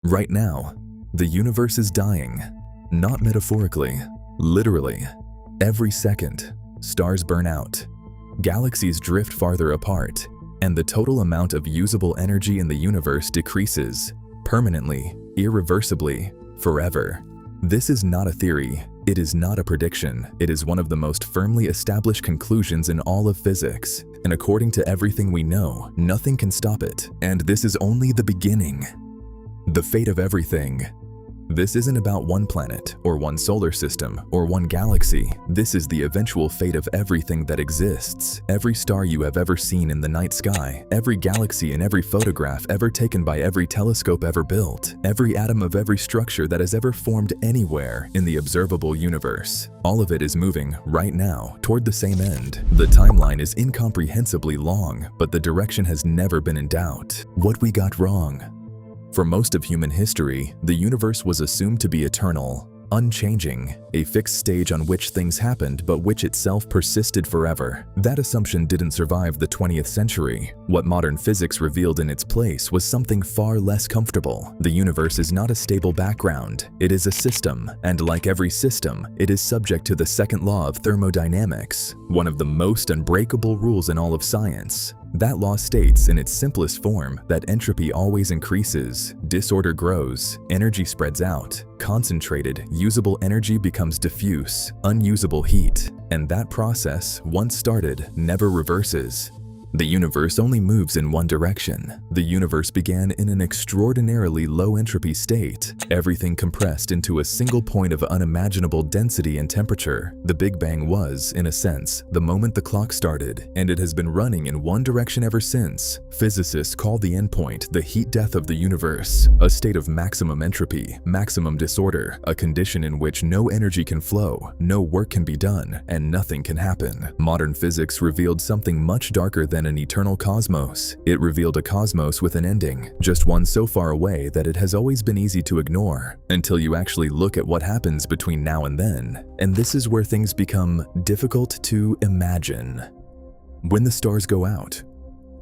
Right now, the universe is dying. Not metaphorically, literally. Every second, stars burn out. Galaxies drift farther apart, and the total amount of usable energy in the universe decreases, permanently, irreversibly, forever. This is not a theory, it is not a prediction, it is one of the most firmly established conclusions in all of physics. And according to everything we know, nothing can stop it, and this is only the beginning. The fate of everything. This isn't about one planet, or one solar system, or one galaxy. This is the eventual fate of everything that exists. Every star you have ever seen in the night sky, every galaxy and every photograph ever taken by every telescope ever built, every atom of every structure that has ever formed anywhere in the observable universe. All of it is moving, right now, toward the same end. The timeline is incomprehensibly long, but the direction has never been in doubt. What we got wrong? For most of human history, the universe was assumed to be eternal, unchanging, a fixed stage on which things happened but which itself persisted forever. That assumption didn't survive the 20th century. What modern physics revealed in its place was something far less comfortable. The universe is not a stable background, it is a system, and like every system, it is subject to the second law of thermodynamics, one of the most unbreakable rules in all of science. That law states in its simplest form that entropy always increases, disorder grows, energy spreads out, concentrated, usable energy becomes diffuse, unusable heat, and that process, once started, never reverses. The universe only moves in one direction. The universe began in an extraordinarily low entropy state, everything compressed into a single point of unimaginable density and temperature. The Big Bang was, in a sense, the moment the clock started, and it has been running in one direction ever since. Physicists call the endpoint the heat death of the universe, a state of maximum entropy, maximum disorder, a condition in which no energy can flow, no work can be done, and nothing can happen. Modern physics revealed something much darker than an eternal cosmos. It revealed a cosmos with an ending, just one so far away that it has always been easy to ignore, until you actually look at what happens between now and then. And this is where things become difficult to imagine. When the stars go out.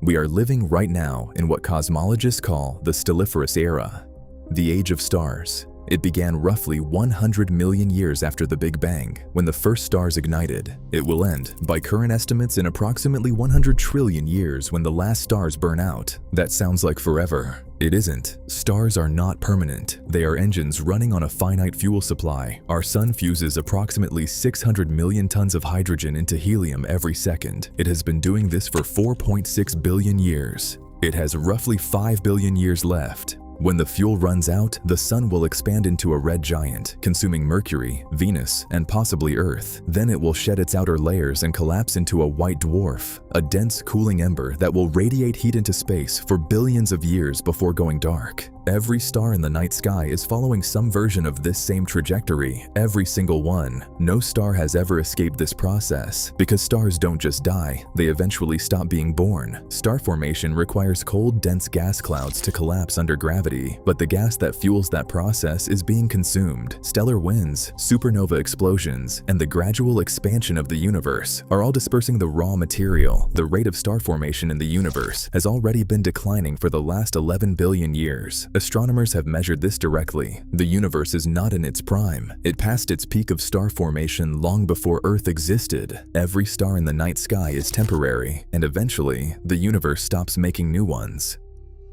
We are living right now in what cosmologists call the stelliferous era, the age of stars. It began roughly 100 million years after the Big Bang, when the first stars ignited. It will end, by current estimates, in approximately 100 trillion years when the last stars burn out. That sounds like forever. It isn't. Stars are not permanent. They are engines running on a finite fuel supply. Our sun fuses approximately 600 million tons of hydrogen into helium every second. It has been doing this for 4.6 billion years. It has roughly 5 billion years left. When the fuel runs out, the sun will expand into a red giant, consuming Mercury, Venus, and possibly Earth. Then it will shed its outer layers and collapse into a white dwarf, a dense cooling ember that will radiate heat into space for billions of years before going dark. Every star in the night sky is following some version of this same trajectory, every single one. No star has ever escaped this process, because stars don't just die, they eventually stop being born. Star formation requires cold, dense gas clouds to collapse under gravity, but the gas that fuels that process is being consumed. Stellar winds, supernova explosions, and the gradual expansion of the universe are all dispersing the raw material. The rate of star formation in the universe has already been declining for the last 11 billion years. Astronomers have measured this directly. The universe is not in its prime. It passed its peak of star formation long before Earth existed. Every star in the night sky is temporary, and eventually, the universe stops making new ones.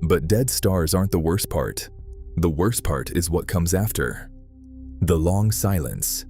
But dead stars aren't the worst part. The worst part is what comes after. The long silence.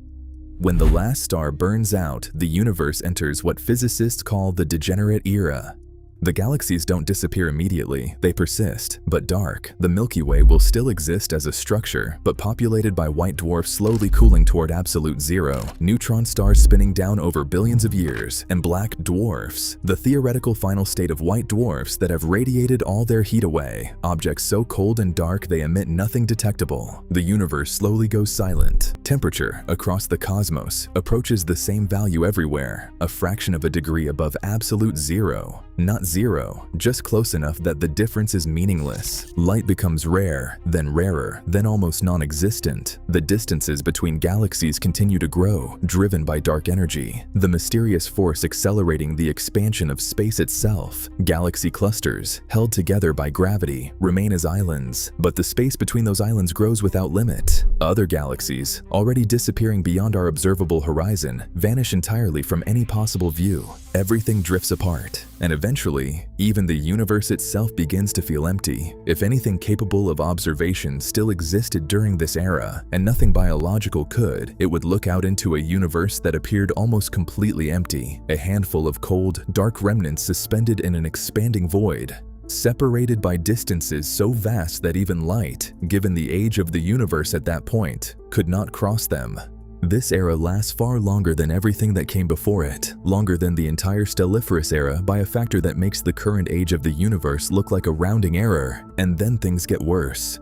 When the last star burns out, the universe enters what physicists call the degenerate era. The galaxies don't disappear immediately, they persist, but dark. The Milky Way will still exist as a structure, but populated by white dwarfs slowly cooling toward absolute zero, neutron stars spinning down over billions of years, and black dwarfs, the theoretical final state of white dwarfs that have radiated all their heat away, objects so cold and dark they emit nothing detectable. The universe slowly goes silent. Temperature across the cosmos approaches the same value everywhere, a fraction of a degree above absolute zero. Not Not zero, just close enough that the difference is meaningless. Light becomes rare, then rarer, then almost non-existent. The distances between galaxies continue to grow, driven by dark energy, the mysterious force accelerating the expansion of space itself. Galaxy clusters, held together by gravity, remain as islands, but the space between those islands grows without limit. Other galaxies, already disappearing beyond our observable horizon, vanish entirely from any possible view. Everything drifts apart, and eventually, even the universe itself begins to feel empty. If anything capable of observation still existed during this era, and nothing biological could, it would look out into a universe that appeared almost completely empty, a handful of cold, dark remnants suspended in an expanding void, separated by distances so vast that even light, given the age of the universe at that point, could not cross them. This era lasts far longer than everything that came before it, longer than the entire stelliferous era by a factor that makes the current age of the universe look like a rounding error, and then things get worse.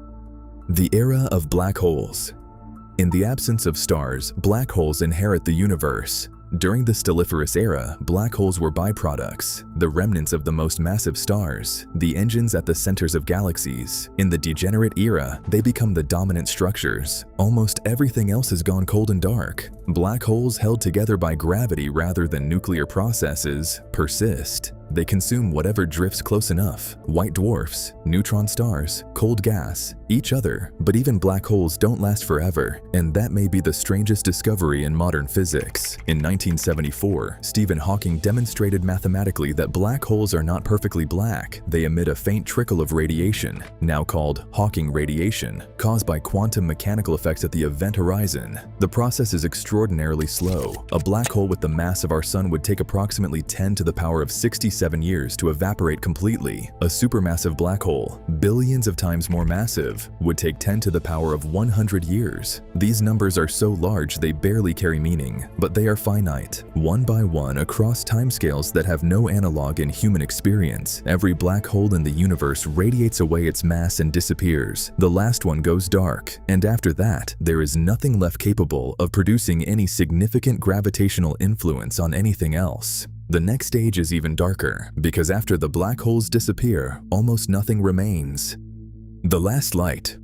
The era of black holes. In the absence of stars, black holes inherit the universe. During the stelliferous era, black holes were byproducts, the remnants of the most massive stars, the engines at the centers of galaxies. In the degenerate era, they become the dominant structures. Almost everything else has gone cold and dark. Black holes, held together by gravity rather than nuclear processes, persist. They consume whatever drifts close enough: white dwarfs, neutron stars, cold gas, each other. But even black holes don't last forever, and that may be the strangest discovery in modern physics. In 1974, Stephen Hawking demonstrated mathematically that black holes are not perfectly black. They emit a faint trickle of radiation, now called Hawking radiation, caused by quantum mechanical effects at the event horizon. The process is extraordinarily slow. A black hole with the mass of our sun would take approximately 10 to the power of 67 years to evaporate completely. A supermassive black hole, billions of times more massive, would take 10 to the power of 100 years. These numbers are so large they barely carry meaning, but they are finite, one by one across timescales that have no analog in human experience. Every black hole in the universe radiates away its mass and disappears. The last one goes dark, and after that, there is nothing left capable of producing any significant gravitational influence on anything else. The next stage is even darker, because after the black holes disappear, almost nothing remains. The last light.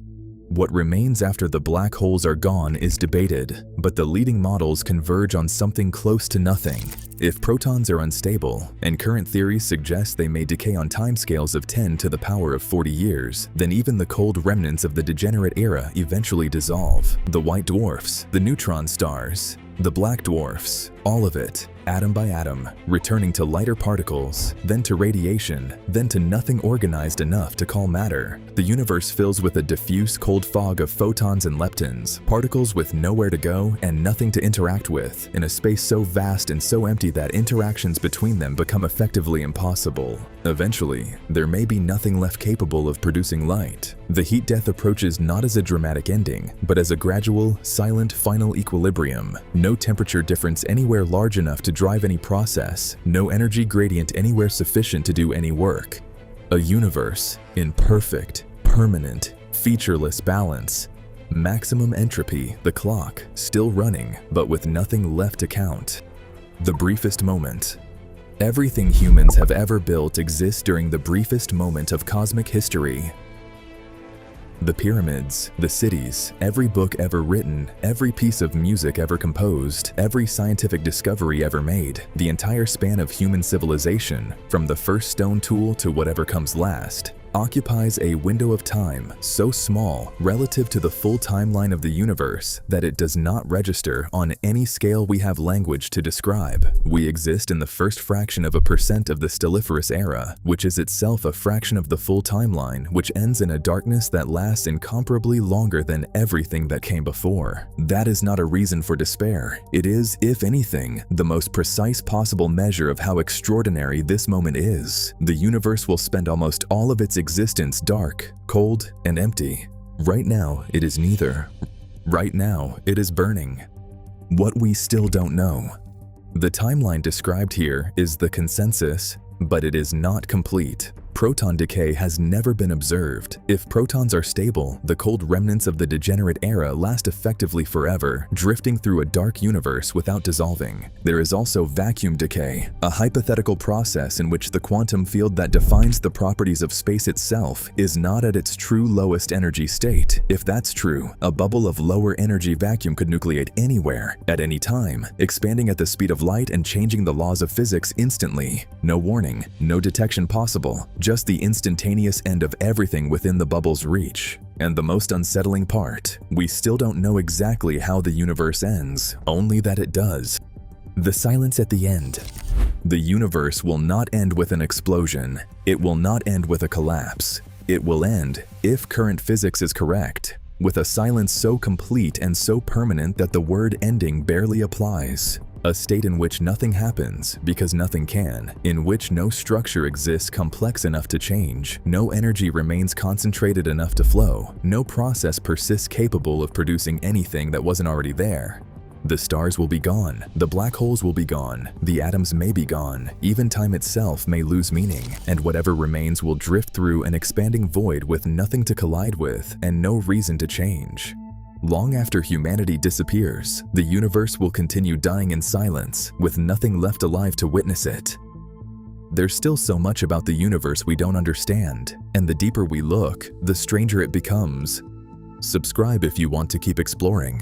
What remains after the black holes are gone is debated, but the leading models converge on something close to nothing. If protons are unstable, and current theories suggest they may decay on timescales of 10 to the power of 40 years, then even the cold remnants of the degenerate era eventually dissolve. The white dwarfs, the neutron stars, the black dwarfs, all of it, atom by atom, returning to lighter particles, then to radiation, then to nothing organized enough to call matter. The universe fills with a diffuse cold fog of photons and leptons, particles with nowhere to go and nothing to interact with, in a space so vast and so empty that interactions between them become effectively impossible. Eventually, there may be nothing left capable of producing light. The heat death approaches not as a dramatic ending, but as a gradual, silent final equilibrium. No temperature difference anywhere large enough to drive any process, no energy gradient anywhere sufficient to do any work. A universe in perfect, permanent, featureless balance. Maximum entropy, the clock, still running, but with nothing left to count. The briefest moment. Everything humans have ever built exists during the briefest moment of cosmic history. The pyramids, the cities, every book ever written, every piece of music ever composed, every scientific discovery ever made, the entire span of human civilization, from the first stone tool to whatever comes last, occupies a window of time so small relative to the full timeline of the universe that it does not register on any scale we have language to describe. We exist in the first fraction of a percent of the stelliferous era, which is itself a fraction of the full timeline, which ends in a darkness that lasts incomparably longer than everything that came before. That is not a reason for despair. It is, if anything, the most precise possible measure of how extraordinary this moment is. The universe will spend almost all of its existence dark, cold, and empty. Right now, it is neither. Right now, it is burning. What we still don't know. The timeline described here is the consensus, but it is not complete. proton decay has never been observed. If protons are stable, the cold remnants of the degenerate era last effectively forever, drifting through a dark universe without dissolving. There is also vacuum decay, a hypothetical process in which the quantum field that defines the properties of space itself is not at its true lowest energy state. If that's true, a bubble of lower energy vacuum could nucleate anywhere, at any time, expanding at the speed of light and changing the laws of physics instantly. No warning, no detection possible, just the instantaneous end of everything within the bubble's reach. And the most unsettling part, we still don't know exactly how the universe ends, only that it does. The silence at the end. The universe will not end with an explosion. It will not end with a collapse. It will end, if current physics is correct, with a silence so complete and so permanent that the word ending barely applies. A state in which nothing happens because nothing can, in which no structure exists complex enough to change, no energy remains concentrated enough to flow, no process persists capable of producing anything that wasn't already there. The stars will be gone, the black holes will be gone, the atoms may be gone, even time itself may lose meaning, and whatever remains will drift through an expanding void with nothing to collide with and no reason to change. Long after humanity disappears, the universe will continue dying in silence, with nothing left alive to witness it. There's still so much about the universe we don't understand, and the deeper we look, the stranger it becomes. Subscribe if you want to keep exploring.